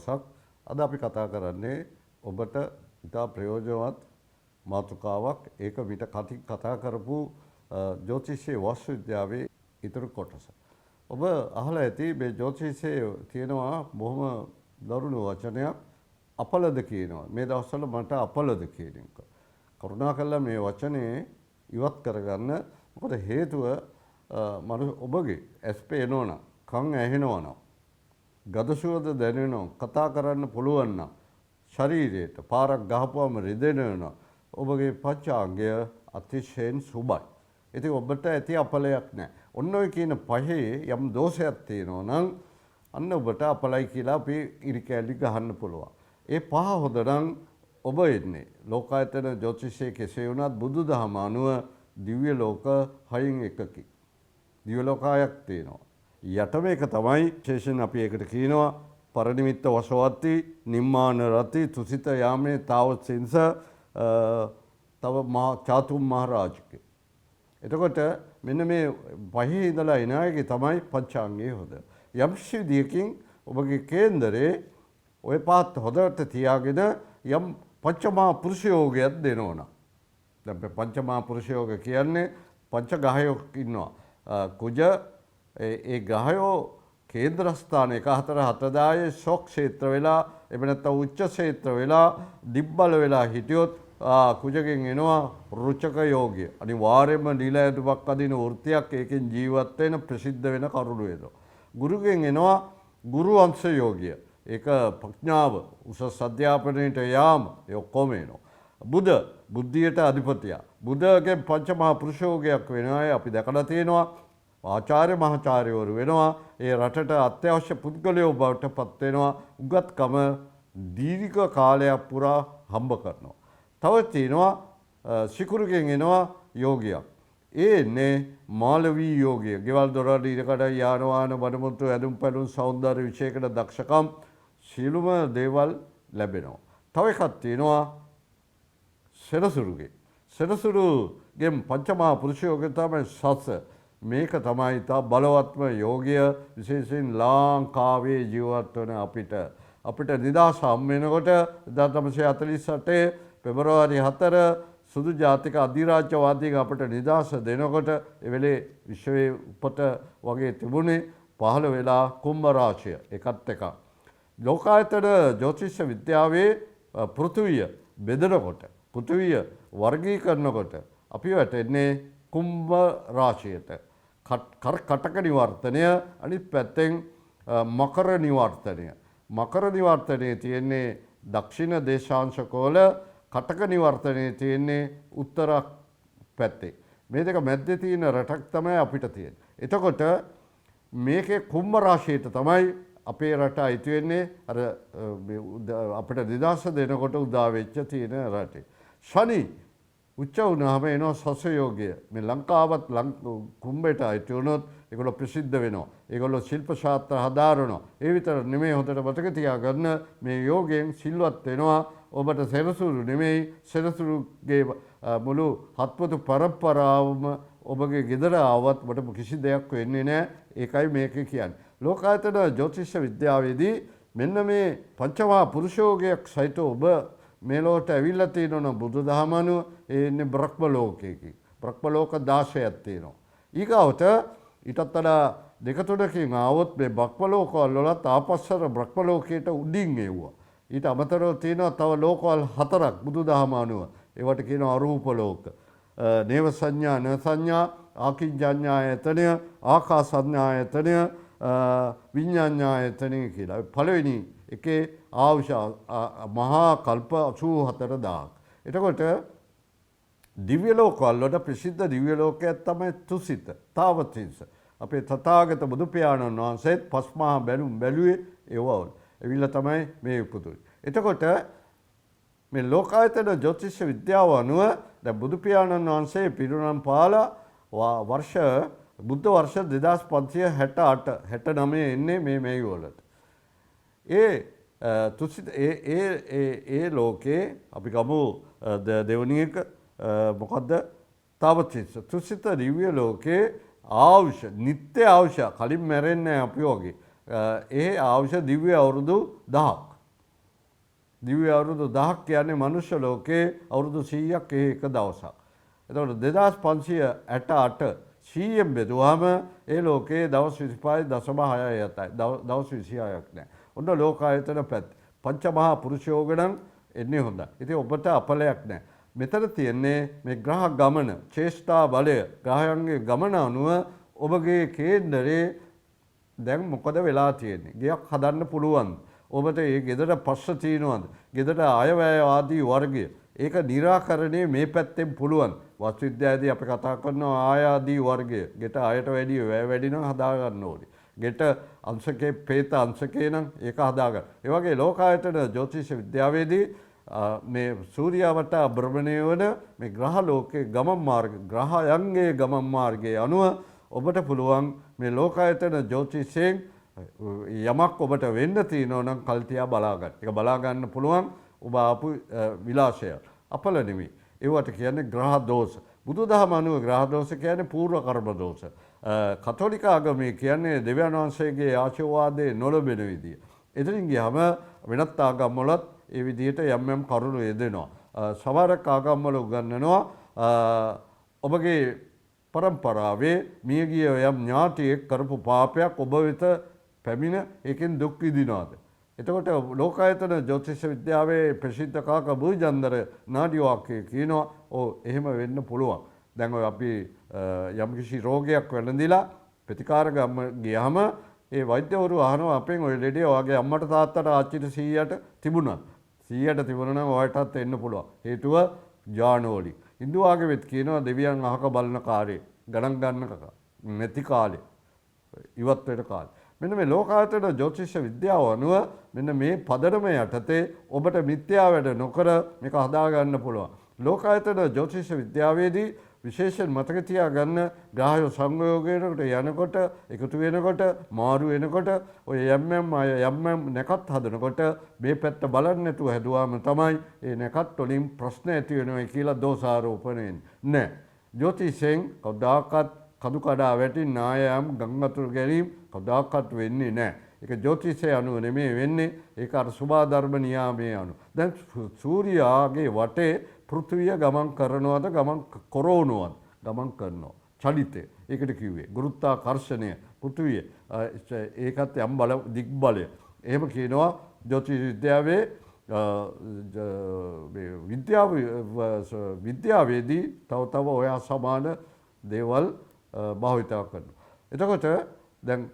දවසක්. අද අපි කතා කරන්නේ ඔබට ඉතා ප්‍රයෝජනවත් මාතෘකාවක්. ඒක මිට කතා කරපු ජ්‍යොතිෂයේ වස්තු විද්‍යාවේ ඉතුරු කොටස. ඔබ අහලා ඇති මේ ජ්‍යොතිෂයේ තියෙනවා බොහොම දරුණු වචනයක් අපලද කියනවා. මේ දවස්වල මට අපලද කියන එක. කරුණාකරලා මේ වචනේ ඉවත් කරගන්න. මොකද හේතුව ඔබගේ ඇස් පේනවනම්, කන් ඇහෙනවනම්, ගඳ සුවඳ දැනෙනවා, කතා කරන්න පුළුවන් නම්, ශරීරයට පාරක් ගහපුවම රිදෙනවා, ඔබගේ පංචාංගය අතිශයින් සුබයි. ඉතින් ඔබට ඇති අපලයක් නැහැ. ඔන්න ඔය කියන පහේ යම් දෝෂයක් තියෙනවා නම් අන්න ඔබට අපලයි කියලා අපි ඉරිකැලි ගහන්න පුළුවන්. ඒ පහ හොඳ නම් ඔබ එන්නේ ලෝකායතන ජ්‍යොතිෂයේ කෙසේ වුණත් බුදුදහම අනුව දිව්‍ය ලෝක 6න් එකකි. දිව්‍ය ලෝක 6ක් තියෙනවා. යටම එක තමයි විශේෂයෙන් අපි ඒකට කියනවා පරිනිමිත්ත වසවත්ති, නිම්මාන රති, තුසිත යාමේ, තාවත්සින්ස, තව චාතුම් මහරජකේ. එතකොට මෙන්න මේ පහේ ඉඳලා එන එකේ තමයි පංචාංගයේ හොඳ. යම් විදියකින් ඔබගේ කේන්දරේ ඔය පාත් හොදට තියාගෙන යම් පංචමහා පුරුෂ යෝගයක් දෙනවනම්. දැන් පංචමහා පුරුෂ යෝග කියන්නේ පංච ග්‍රහයෝ ඉන්නවා. කුජ ඒ ග්‍රහයෝ කේන්ද්‍රස්ථාන 1-4-7 ශෝක් ක්ෂේත්‍ර වෙලා එහෙම නැත්නම් උච්ච ක්ෂේත්‍ර වෙලා දිබ්බල වෙලා හිටියොත් කුජගෙන් එනවා රුචක යෝගය. අනිවාර්යයෙන්ම නිල ඇඳුමක් අදින වෘත්තියක් ඒකෙන් ජීවත් වෙන ප්‍රසිද්ධ වෙන කරුණු වෙනවා. ගුරුගෙන් එනවා ගුරු වංශ යෝගය. ඒක ප්‍රඥාව උසස් අධ්‍යාපනයට යාම ඒ ඔක්කොම එනවා. බුද්ධියට අධිපතිය. බුද්ධගේ පංචමහා පුරුෂ යෝගයක් වෙනවා අපි දැකලා තියෙනවා. ආචාර්ය මහාචාර්යවරු වෙනවා. ඒ රටට අත්‍යවශ්‍ය පුද්ගලයෝ බවට පත් වෙනවා. උගත්කම දීර්ඝ කාලයක් පුරා හම්බ කරනවා. තව තියෙනවා සිකුරුගෙන් එනවා යෝගියක්. ඒ එන්නේ මාලවී යෝගය. ගෙවල් දොරවල් ඉඩකඩ යාන වාහන බඩමුට්ටු ඇඳුම් පැළඳුම් සෞන්දර්ය විශේෂකට දක්ෂකම් සියලුම දේවල් ලැබෙනවා. තව එකක් තියෙනවා සෙනසුරුගේ. සෙනසුරුගෙන් පංචමහා පුරුෂ යෝගය තමයි සස. මේක තමයි තා බලවත්ම යෝගය. විශේෂයෙන් ලංකාවේ ජීවත් වන අපිට නිදහස හම් වෙනකොට 1948 පෙබරවාරි 4 සුදු ජාතික අධිරාජ්‍යවාදීන් අපට නිදහස දෙනකොට එවෙලේ විශ්වයේ උපත වගේ තිබුණේ පහළ වෙලා කුම්භ රාශිය එකත් එක. ලෝකායතන ජ්‍යොතිෂ විද්‍යාවේ පෘථිවිය බෙදනකොට, පෘථිවිය වර්ගීකරනකොට අපි වැටෙන්නේ කුම්භ රාශියට. කටක නිවර්තනය, අනිත් පැත්තෙන් මකර නිවර්තනය. මකර නිවර්තනයේ තියෙන්නේ දක්ෂිණ දේශාංශකවල, කටක නිවර්තනයේ තියෙන්නේ උත්තර පැත්තේ. මේ දෙක මැද්දේ තියෙන රටක් තමයි අපිට තියෙන්නේ. එතකොට මේකේ කුම්භ රාශියට තමයි අපේ රට අයිති වෙන්නේ. අර අපිට නිදහස දෙනකොට උදා වෙච්ච තියෙන රටේ. ශනි උච්ච වුණාම එනවා සස යෝගය. මේ ලංකාවත් කුම්භයට අයිති වුණොත් ඒගොල්ලෝ ප්‍රසිද්ධ වෙනවා. ඒගොල්ලෝ ශිල්ප ශාස්ත්‍ර හදාරනවා. ඒ විතර නෙමෙයි හොඳට මතක තියාගන්න මේ යෝගයෙන් සිල්වත් වෙනවා. ඔබට සෙනසුරු නෙමෙයි, සෙනසුරුගේ මුළු හත්පොතු පරම්පරාවම ඔබගේ ගෙදර ආවත් ඔබට කිසි දෙයක් වෙන්නේ නැහැ. ඒකයි මේක කියන්නේ. ලෝකායතන ජ්‍යොතිෂ විද්‍යාවේදී මෙන්න මේ පංචමහා පුරුෂ යෝගයක් සහිත ඔබ මේ ලෝකයට ඇවිල්ලා තියෙනවා බුදුදහම අනුව ඒ ඉන්නේ බ්‍රහ්ම ලෝකයකින්. බ්‍රහ්ම ලෝක 16ක් තියෙනවා. ඊගාවට ඊටත් වඩා දෙක තුනකින් ආවොත් මේ බ්‍රහ්ම ලෝකවල වලත් ආපස්සර බ්‍රහ්ම ලෝකයට උඩින් එවුවා. ඊට අමතරව තියෙනවා තව ලෝකවල 4ක් බුදුදහම අනුව. ඒවට කියනවා අරූප ලෝක. නේව සංඥා, න සංඥා, ආකින්ජඤ්ඤායතනය, ආකාසඤ්ඤායතනය, විඤ්ඤාණායතනය කියලා. පළවෙනි එකේ ආවුෂ මහා කල්ප 84000ක්. එතකොට දිව්‍ය ලෝකවල වල ප්‍රසිද්ධ දිව්‍ය ලෝකයක් තමයි තුසිත, තාවතින්ස. අපේ තථාගත බුදු පියාණන් වහන්සේත් පස්මහා බැලුවේ ඒවවල. එවිලා තමයි මේ උපුතුයි. එතකොට මේ ලෝකායතන ජ්‍යොතිෂ විද්‍යාව අනුව දැන් බුදු පියාණන් වහන්සේ පිරිනමන පාලා බුද්ධ වර්ෂ 2568 69 එන්නේ මේ වලට. ඒ ලෝකේ අපි ගමු දෙවනි එක මොකද්ද? තාවතින්ස. තුසිත දිව්‍ය ලෝකේ ආවුෂ නිත්‍ය ආවුෂ කලින් මැරෙන්නේ අපි වගේ. ඒ ආවුෂ දිව්‍ය අවුරුදු 1000ක්. දිව්‍ය අවුරුදු 1000ක් කියන්නේ මනුෂ්‍ය ලෝකේ අවුරුදු 100ක් එක දවසක්. එතකොට 2568 100ෙන් බෙදුවාම ඒ ලෝකයේ දවස් 25.6යි දවස් 26ක් නෑ. ඔන්න ලෝකායතන පැත්ත. පංචමහා පුරුෂයෝග නම් එන්නේ හොඳයි. ඉතින් ඔබට අපලයක් නෑ. මෙතන තියෙන්නේ මේ ග්‍රහ ගමන, චේෂ්ඨා බලය, ග්‍රහයන්ගේ ගමන අනුව ඔබගේ කේන්දරේ දැන් මොකද වෙලා තියෙන්නේ? ගයක් හදන්න පුළුවන්ද? ඔබට ඒ ගෙදර පස්ස තියෙනවද? ගෙදර අයවැය ආදී වර්ගය. ඒක निराකරණය මේ පැත්තෙන් පුළුවන්. වස්තු විද්‍යාවේදී අපි කතා කරනවා ආය ආදී වර්ගය. ගෙට අයට වැඩි වැය වැඩි නම් හදා ගන්න ඕනේ. ගෙට අංශකේ ප්‍රේත අංශකේ නම් ඒක හදා ගන්න. ඒ වගේ ලෝකායතන ජ්‍යොතිෂ විද්‍යාවේදී මේ සූර්යයා වටා භ්‍රමණය වන මේ ග්‍රහ ලෝකයේ ගමන් මාර්ග ග්‍රහයන්ගේ ගමන් මාර්ගයේ අනුව ඔබට පුළුවන් මේ ලෝකායතන ජ්‍යොතිෂයෙන් යමක් ඔබට වෙන්න තියෙනවා නම් කල්තියා බලා ගන්න. ඒක බලා ගන්න පුළුවන් ඔබ ආපු විලාසය. අපල නෙමෙයි. ඒවට කියන්නේ ග්‍රහ දෝෂ. බුදුදහම අනුව ග්‍රහ දෝෂ කියන්නේ පූර්ව කර්ම දෝෂ. කතෝලික ආගමේ කියන්නේ දෙවියන් වහන්සේගේ ආශිර්වාදයේ නොලබෙන විදිය. එතනින් ගියාම වෙනත් ආගම් වලත් ඒ විදිහට යම් කරුණු යෙදෙනවා. සමහරක් ආගම් වල උගන්වනවා ඔබගේ પરම්පරාවේ මියගිය යම් ඥාතියෙක් කරපු පාපයක් ඔබ වෙත පැමිණ ඒකෙන් දුක් විඳිනවාද? එතකොට ලෝකායතන ජ්‍යොතිෂ විද්‍යාවේ ප්‍රසිද්ධ කාක බුදුජන්දර නාඩි වාක්‍යය කියනවා ඔව් එහෙම වෙන්න පුළුවන්. දැන් ඔය අපි යම්කිසි රෝගයක් වැළඳිලා ප්‍රතිකාර ගියාම ඒ වෛද්‍යවරු අහනවා අපෙන් ඔය ලෙඩේ ඔයාගේ අම්මට තාත්තට ආච්චිට 100ට තිබුණා. 100ට තිබුණා නම් ඔයාටත් එන්න පුළුවන්. හේතුව ඥානෝලි. හින්දු ආගමෙත් කියනවා දෙවියන් අහක බලන කාර්යය ගණන් ගන්න නැති කාලේ ඉවත් වෙන කාලේ. මෙන්න මේ ලෝකායතන ජ්‍යොතිෂ විද්‍යාව අනුව මෙන්න මේ පදනම යටතේ ඔබට මිත්‍යා වැඩ නොකර මේක හදා ගන්න පුළුවන්. ලෝකායතන ජ්‍යොතිෂ විද්‍යාවේදී විශේෂයෙන් මතක තියාගන්න ග්‍රහය සංයෝගයකට යනකොට එකතු වෙනකොට මාරු වෙනකොට ඔය යම් නැකත් හදනකොට මේ පැත්ත බලන්න නැතුව හැදුවාම තමයි ඒ නැකත් වලින් ප්‍රශ්න ඇති වෙනවා කියලා දෝෂාරෝපණය නෑ. ජ්‍යොතිෂයෙන් කවදාකවත් කදු කඩා වැටෙන නායම් ගංගතුරු ගැනීම කවදාකවත් වෙන්නේ නැහැ. ඒක ජ්‍යොතිෂය අනුව නෙමෙයි වෙන්නේ. ඒක අර සුභා ධර්ම නියාමයේ අනුව. දැන් සූර්යාගේ වටේ පෘථිවිය ගමන් කරනවද ගමන් කරනවද? ගමන් කරනවා. චලිතය. ඒකට කිව්වේ ගුරුත්වාකර්ෂණය පෘථිවිය. ඒකත් යම් බල දිග් බලය. එහෙම කියනවා ජ්‍යොතිෂ විද්‍යාවේ විද්‍යාවේදී තව ඔය සමාන දේවල් භාවිතා කරනවා. එතකොට දැන්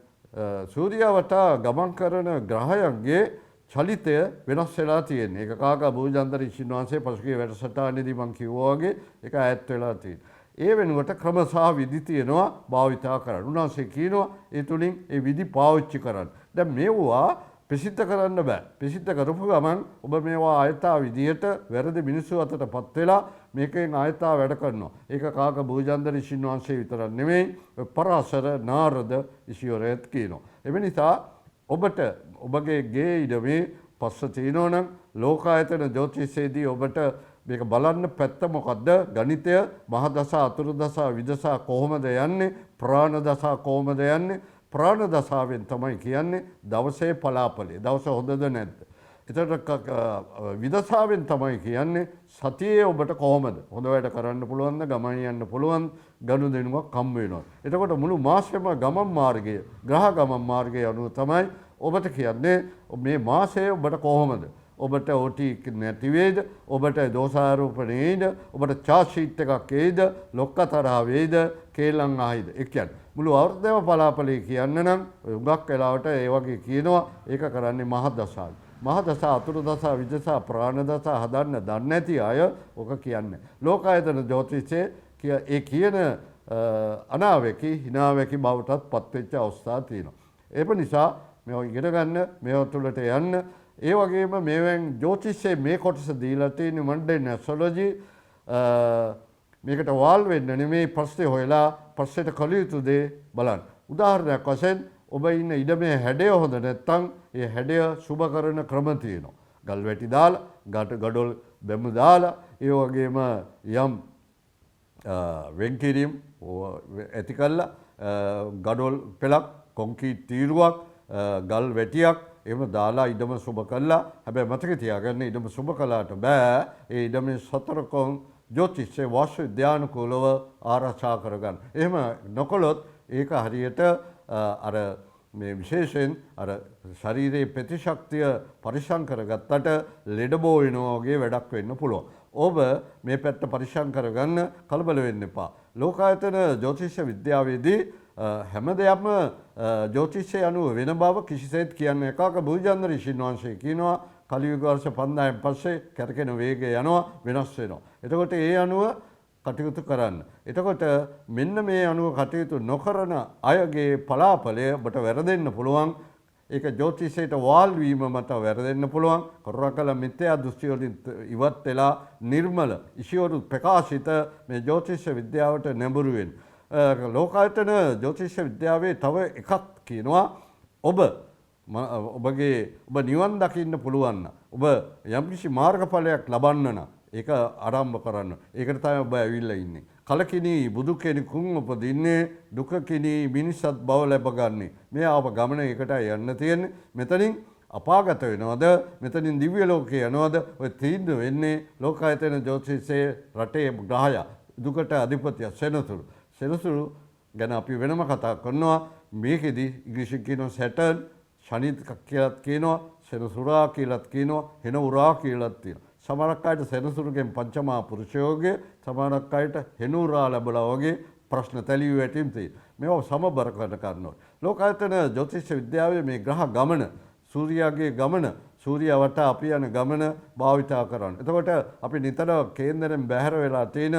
සූර්යයා වටා ගමන් කරන ග්‍රහයන්ගේ චලිතය වෙනස් වෙලා තියෙන්නේ. ඒක කාකා බුදුජන්දර ඉසින් වහන්සේ පසුගිය වැඩසටහනේදී මම කිව්වා වගේ ඒක ඈත් වෙලා තියෙනවා. ඒ වෙනුවට ක්‍රම සහ විධි තියෙනවා භාවිතා කරන්න. උන්වහන්සේ කියනවා ඒ තුලින් ඒ විධි පාවිච්චි කරන්න. දැන් මේවා ප්‍රසිද්ධ කරන්න බෑ. ප්‍රසිද්ධ කරපු ගමන් ඔබ මේවා ආයතා විදියට වැරදි මිනිස්සු අතටපත් වෙලා මේකෙන් ආයතා වැඩ කරනවා. ඒක කාක බුදුජන්දර ඉසින් වහන්සේ විතරක් නෙමෙයි පරාසර නාරද ඉසියොරෙත් කියනවා. ඒ නිසා ඔබට ඔබගේ ගේ ඉඩමේ පස්ස තියෙනවා නම් ලෝකායතන ජ්‍යොතිෂයේදී ඔබට මේක බලන්න පැත්ත මොකද්ද? ගණිතය මහ දසා අතුරු දසා විදසා කොහොමද යන්නේ? ප්‍රාණ දසා කොහොමද යන්නේ? ප්‍රාණ දසාවෙන් තමයි කියන්නේ දවසේ පලාපලේ. දවස හොඳද නැද්ද? එතකොට විදසාවෙන් තමයි කියන්නේ සතියේ ඔබට කොහොමද? හොඳ වැඩ කරන්න පුළුවන්ද? ගමන් යන්න පුළුවන්? ගනුදෙනුවක් හම් වෙනවා. එතකොට මුළු මාසෙම ගමන් මාර්ගය, ග්‍රහ ගමන් මාර්ගය අනුව තමයි ඔබට කියන්නේ මේ මාසය ඔබට කොහොමද? ඔබට OT නැති වේද? ඔබට දෝෂාරෝපණය වේද? ඔබට charge sheet එකක් වේද? ලොක්කතරහ වේද? කේලම් ආයිද? ඒ කියන්නේ මුළු අවුරුද්දම පලාපලේ කියන්න නම් උගක් වෙලාවට ඒ වගේ කියනවා ඒක කරන්නේ මහ දසාවයි. මහ දසා අතුරු දසා විදසා ප්‍රාණ දසා හදන්න දන්නේ නැති අය ඔක කියන්නේ. ලෝකායතන ජ්‍යොතිෂයේ ඒ කියන අනාවැකි හිනාවැකි බවටත් පත්වෙච්ච අවස්ථා තියෙනවා. ඒක නිසා මේවා ඉගෙන ගන්න මේවා තුළට යන්න. ඒ වගේම මේවෙන් ජ්‍යොතිෂයේ මේ කොටස දීලා තියෙන මන්ඩේන් ඇස්ට්‍රොලොජි මේකට වාල් වෙන්න නෙමෙයි ප්‍රශ්නේ හොයලා ප්‍රශ්නෙට කළ යුතු දේ බලන්න. උදාහරණයක් වශයෙන් ඔබ ඉන්න ඉඩමේ හැඩය හොඳ නැත්නම් ඒ හැඩය සුබ කරන ක්‍රම තියෙනවා. ගල් වැටි දාලා, ගඩොල් බැමු දාලා, ඒ වගේම යම් වෙන්කිරීම් ඇති කළා, ගඩොල් පෙලක්, කොන්ක්‍රීට් තීරුවක්, ගල් වැටියක් එහෙම දාලා ඉඩම සුබ කළා. හැබැයි මතක තියාගන්න ඉඩම සුබ කළාට බෑ. ඒ ඉඩමේ සතරකොන් ජ්‍යොතිෂයේ වාස්තු විද්‍යානුකූලව ආරක්ෂා කරගන්න. එහෙම නොකළොත් ඒක හරියට අර මේ විශේෂයෙන් අර ශරීරයේ ප්‍රතිශක්තිය පරිස්සම් කරගත්තට ලෙඩ බෝ වෙනවා වගේ වැඩක් වෙන්න පුළුවන්. ඔබ මේ පැත්ත පරිස්සම් කරගන්න කලබල වෙන්න එපා. ලෝකායතන ජ්‍යොතිෂ විද්‍යාවේදී හැම දෙයක්ම ජ්‍යොතිෂය අනුව වෙන බව කිසිසේත් කියන්න එකක බුදුජානක ඍෂීන් වහන්සේ කියනවා කලියුග වර්ෂ 5000න් පස්සේ කැරකෙන වේගය යනවා වෙනස් වෙනවා. එතකොට ඒ අනුව කටයුතු කරන්න. එතකොට මෙන්න මේ අනුව කටයුතු නොකරන අයගේ පලාපලය ඔබට වැරදෙන්න පුළුවන්. ඒක ජ්‍යොතිෂයට වාල් වීම මත වැරදෙන්න පුළුවන්. කරුණාකර මිත්‍යා දෘෂ්ටි වලින් ඉවත් වෙලා නිර්මල ඉෂිවරු ප්‍රකාශිත මේ ජ්‍යොතිෂ විද්‍යාවට නැඹුරු වෙන්න. ලෝකායතන ජ්‍යොතිෂ විද්‍යාවේ තව එකක් කියනවා ඔබ නිවන් දකින්න පුළුවන් නම් ඔබ යම්කිසි මාර්ගඵලයක් ලබන්න නම් ඒක ආරම්භ කරන්න. ඒකට තමයි ඔබ ඇවිල්ලා ඉන්නේ. කලකිනී බුදු කෙනෙකුන් උපදින්නේ දුකකිනී මිනිසත් බව ලැබගන්නේ. මේ ආව ගමන ඒකටයි යන්න තියෙන්නේ. මෙතනින් අපාගත වෙනවද? මෙතනින් දිව්‍ය ලෝකේ යනවද? ඔය තීන්දුව වෙන්නේ ලෝකායතන ජ්‍යොතිෂයේ රටේ ග්‍රහය දුකට අධිපතිය සෙනසුරු. සෙනසුරු ගැන අපි වෙනම කතා කරනවා. මේකෙදි ඉංග්‍රීසියෙන් කියනවා සැටර්න්, ශනි කියලාත් කියනවා, සෙනසුරා කියලාත් කියනවා, හෙන උරා කියලාත් තියෙනවා. සමහරක් අයට සෙනසුරුගෙන් පංචමා පුරුෂයෝගේ, සමහරක් අයට හෙනුරා ලැබලා වගේ ප්‍රශ්න තැලියු වැටීම් තියෙනවා. මේවා සමබර කරනවා. ලෝකායතන ජ්‍යොතිෂ විද්‍යාවේ මේ ග්‍රහ ගමන, සූර්යාගේ ගමන, සූර්යා වටා අපි යන ගමන භාවිතා කරන්න. එතකොට අපි නිතර කේන්දරෙන් බැහැර වෙලා තියෙන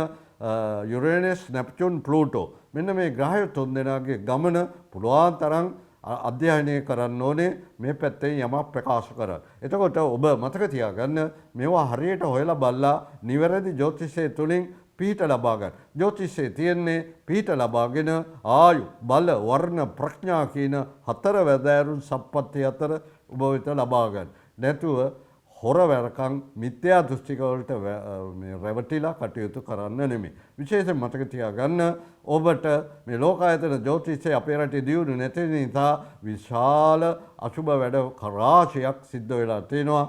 යුරේනස්, නෙප්චූන්, ප්ලූටෝ මෙන්න මේ ග්‍රහය තුන් දෙනාගේ ගමන පුළුවන් තරම් අධ්‍යයනය කරන්න ඕනේ මේ පැත්තෙන් යමක් ප්‍රකාශ කරන්න. එතකොට ඔබ මතක තියාගන්න මේවා හරියට හොයලා බලලා නිවැරදි ජ්‍යොතිෂය තුලින් පිහිට ලබා ගන්න. ජ්‍යොතිෂයේ තියෙන්නේ පිහිට ලබාගෙන ආයු, බල, වර්ණ, ප්‍රඥා කියන හතර වැදෑරුම් සම්පatti හතර ඔබ වෙත ලබා ගන්න. නැතුව හොර වැරකම් මිත්‍යා දෘෂ්ටික වලට රැවටිලා කටයුතු කරන්න නෙමෙයි. විශේෂයෙන් මතක තියාගන්න ඔබට මේ ලෝකායතන ජ්‍යොතිෂය අපේ රටේ දියුණු නැති නිසා විශාල අසුබ වැඩ රාශියක් සිද්ධ වෙලා තියෙනවා.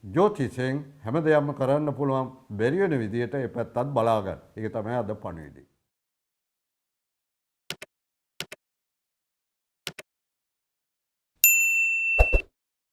ජ්‍යොතිෂයෙන් හැම දෙයක්ම කරන්න පුළුවන් බැරි වෙන විදියට ඒ පැත්තත් බලා ගන්න. ඒක තමයි අද පණිවිඩය.